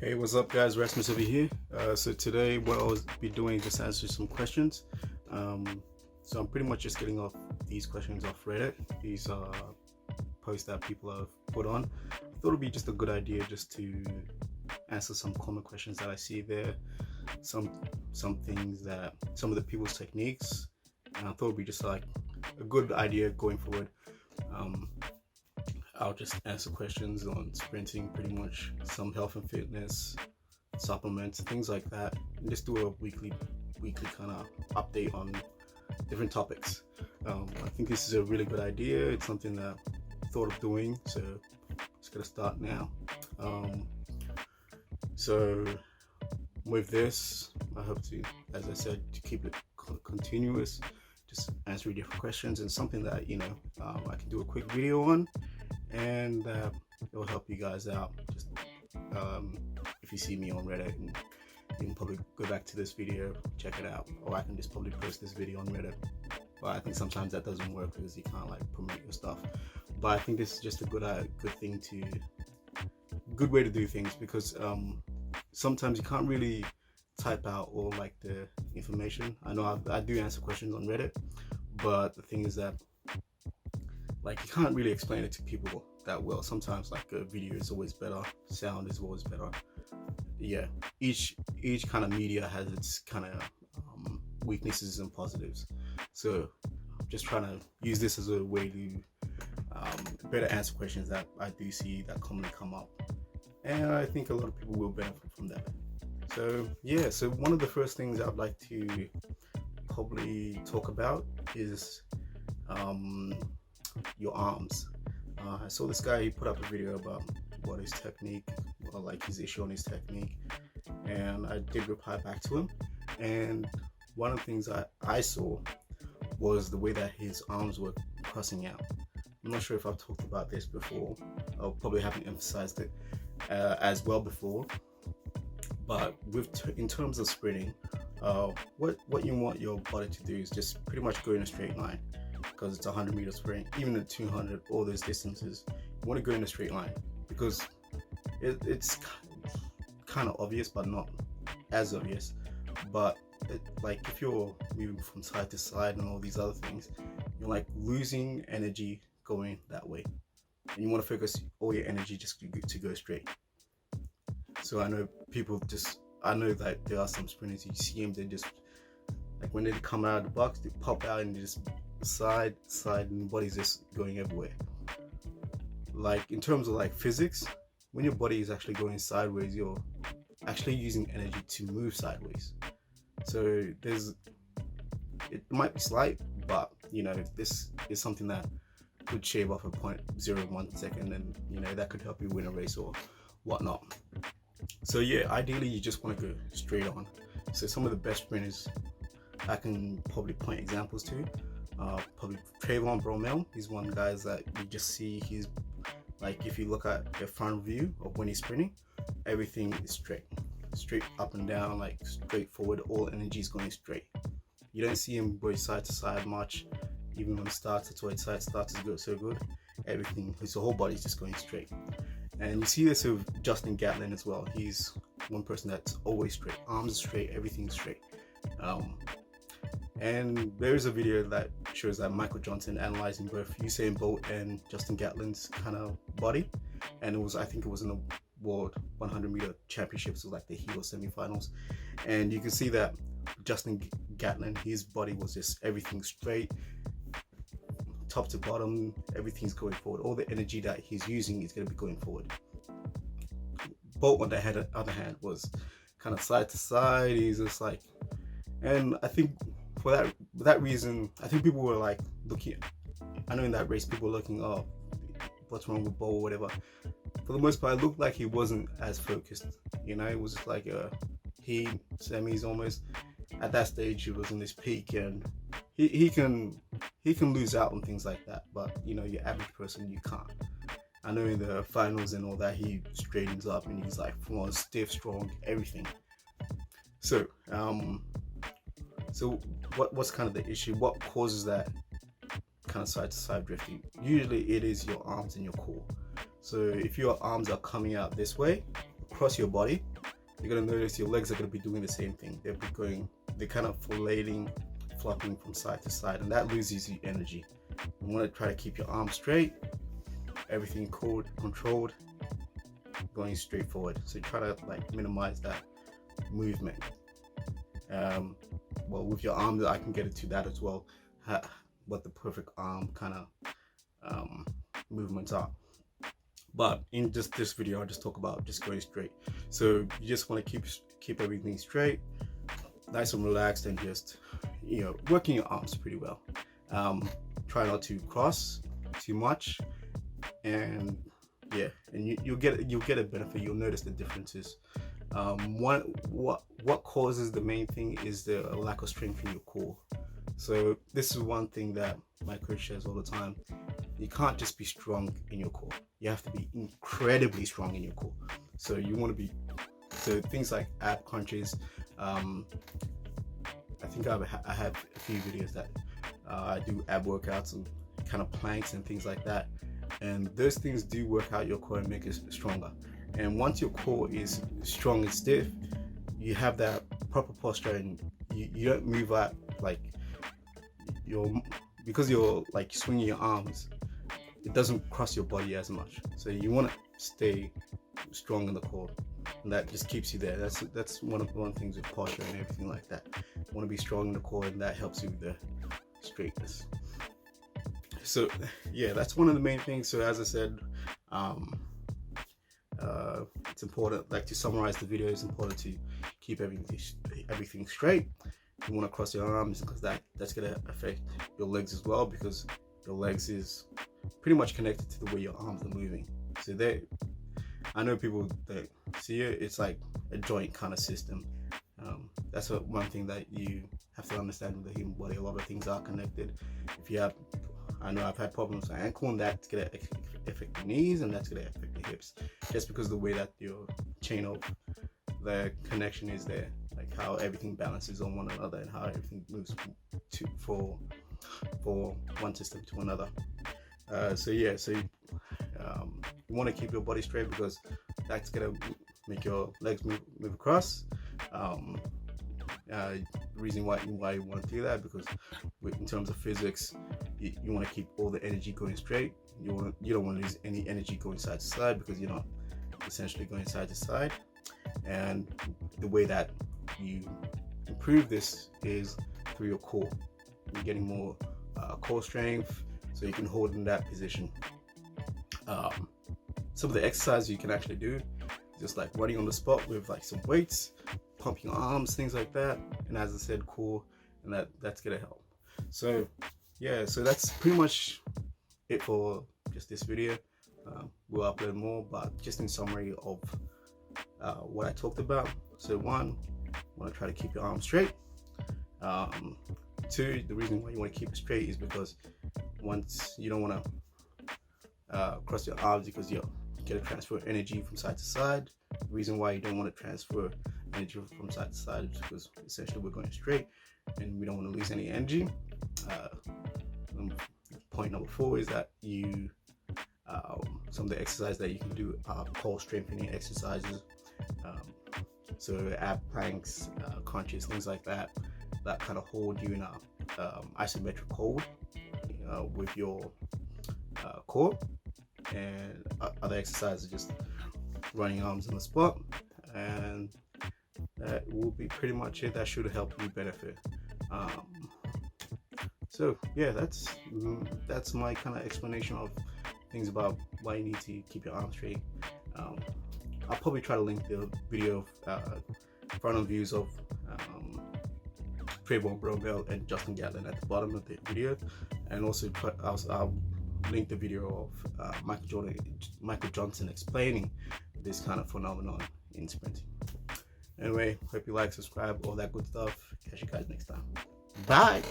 Hey, what's up, guys? Rasmus over here. So today, what I'll be doing is just answer some questions. So I'm pretty much just getting off these questions off Reddit. These are posts that people have put on. I thought it'd be just a good idea just to answer some common questions that I see there. Some things that some of the people's techniques, and I thought it'd be just like a good idea going forward. I'll just answer questions on sprinting, pretty much some health and fitness, supplements, things like that, and just do a weekly kind of update on different topics. I think this is a really good idea. It's something that I thought of doing, so it's gonna start now. So with this, I hope to, as I said, to keep it continuous, just answering different questions and something that I can do a quick video on, and it will help you guys out. Just if you see me on Reddit, and you can probably go back to this video, check it out, or I can just probably post this video on Reddit. But I think sometimes that doesn't work because you can't like promote your stuff. But I think this is just a good way to do things, because sometimes you can't really type out all like the information. I know I do answer questions on Reddit, but the thing is that like you can't really explain it to people that well. Sometimes like a video is always better, sound is always better. Yeah, each kind of media has its kind of weaknesses and positives. So I'm just trying to use this as a way to better answer questions that I do see that commonly come up, and I think a lot of people will benefit from that. So yeah, so one of the first things I'd like to probably talk about is your arms. I saw this guy, he put up a video about what his technique, or like his issue on his technique, and I did reply back to him. And one of the things I saw was the way that his arms were crossing out. I'm not sure if I've talked about this before. I probably haven't emphasized it as well before. But in terms of sprinting, what you want your body to do is just pretty much go in a straight line, because it's a 100-meter sprint, even at 200, all those distances, you want to go in a straight line, because it's kind of obvious, but not as obvious. But like if you're moving from side to side and all these other things, you're like losing energy going that way, and you want to focus all your energy just to go straight. So I know that there are some sprinters, you see them, they just like when they come out of the box, they pop out and they just side, and the body's just going everywhere. Like in terms of like physics, when your body is actually going sideways, you're actually using energy to move sideways. So it might be slight, but this is something that could shave off a 0.01 second, and that could help you win a race or whatnot. So yeah, ideally you just want to go straight on. So some of the best sprinters I can probably point examples to, probably Trayvon Bromell. He's one guy that you just see, he's like, if you look at the front view of when he's sprinting, everything is straight up and down, like straight forward, all energy is going straight. You don't see him go side to side much. Even when he starts, it's why side starts to go so good. Everything, his whole body's just going straight. And you see this with Justin Gatlin as well. He's one person that's always straight, arms straight, everything's straight. And there's a video that shows that Michael Johnson analyzing both Usain Bolt and Justin Gatlin's kind of body, and I think it was in the World 100-meter championships, it was like the heel semifinals, and you can see that Justin Gatlin, his body was just everything straight, top to bottom, everything's going forward. All the energy that he's using is going to be going forward. Bolt, on the other hand, was kind of side to side. He's just like, and I think for that reason, I think people were like looking. I know in that race, people were looking, oh, what's wrong with Bolt or whatever. For the most part, it looked like he wasn't as focused. It was just like he semis almost. At that stage, he was in this peak, and he can lose out on things like that. But your average person, you can't. I know in the finals and all that, he straightens up and he's like full on stiff, strong, everything. So what's kind of the issue? What causes that kind of side to side drifting? Usually it is your arms and your core. So if your arms are coming out this way across your body, you're gonna notice your legs are gonna be doing the same thing. They're kind of flopping from side to side, and that loses you energy. You want to try to keep your arms straight, everything controlled, going straight forward. So try to like minimize that movement. Well, with your arms, I can get into that as well. What the perfect arm kind of movements are. But in just this video, I'll just talk about just going straight. So you just want to keep everything straight, nice and relaxed, and just working your arms pretty well. Try not to cross too much, and yeah, and you'll get a benefit. You'll notice the differences. What causes the main thing is the lack of strength in your core. So this is one thing that my coach says all the time. You can't just be strong in your core. You have to be incredibly strong in your core. So you want to be, so things like ab crunches. I think I have a few videos that I do ab workouts and kind of planks and things like that. And those things do work out your core and make it stronger. And once your core is strong and stiff, you have that proper posture, and you don't move out like because you're like swinging your arms, it doesn't cross your body as much. So you want to stay strong in the core, and that just keeps you there. That's one of the things with posture and everything like that. You want to be strong in the core, and that helps you with the straightness. So yeah, that's one of the main things. So as I said, it's important, like to summarize the video, it's important to keep everything straight. You want to cross your arms because that's going to affect your legs as well, because your legs is pretty much connected to the way your arms are moving. So I know people that see it's like a joint kind of system. That's one thing that you have to understand with the human body. A lot of things are connected. I know I've had problems with my ankle, and that's going to affect the knees, and that's going to affect the hips, just because of the way that your chain of the connection is there, like how everything balances on one another and how everything moves for one system to another. So you want to keep your body straight, because that's going to make your legs move across. The reason why you want to do that, because in terms of physics, you want to keep all the energy going straight. You don't want to lose any energy going side to side, because you're not essentially going side to side. And the way that you improve this is through your core. You're getting more core strength, so you can hold in that position. Some of the exercises you can actually do, just like running on the spot with like some weights, pumping your arms, things like that. And as I said, core, and that's gonna help. So yeah, so that's pretty much it for just this video. We'll upload more, but just in summary of what I talked about. So one, want to try to keep your arms straight. Two, the reason why you want to keep it straight is because once you don't want to cross your arms, because you're going to transfer energy from side to side. The reason why you don't want to transfer energy from side to side is because essentially we're going straight and we don't want to lose any energy. Point number 4 is that some of the exercises that you can do are core strengthening exercises. So ab planks, crunches, things like that kind of hold you in a isometric hold with your core. And other exercises, just running arms on the spot, and that will be pretty much it. That should help you benefit. So yeah, that's my kind of explanation of things about why you need to keep your arms straight. I'll probably try to link the video front on views of Trayvon Bromell and Justin Gatlin at the bottom of the video, and also I'll link the video of Michael Johnson explaining this kind of phenomenon in sprinting. Anyway, hope you like, subscribe, all that good stuff. Catch you guys next time. Bye.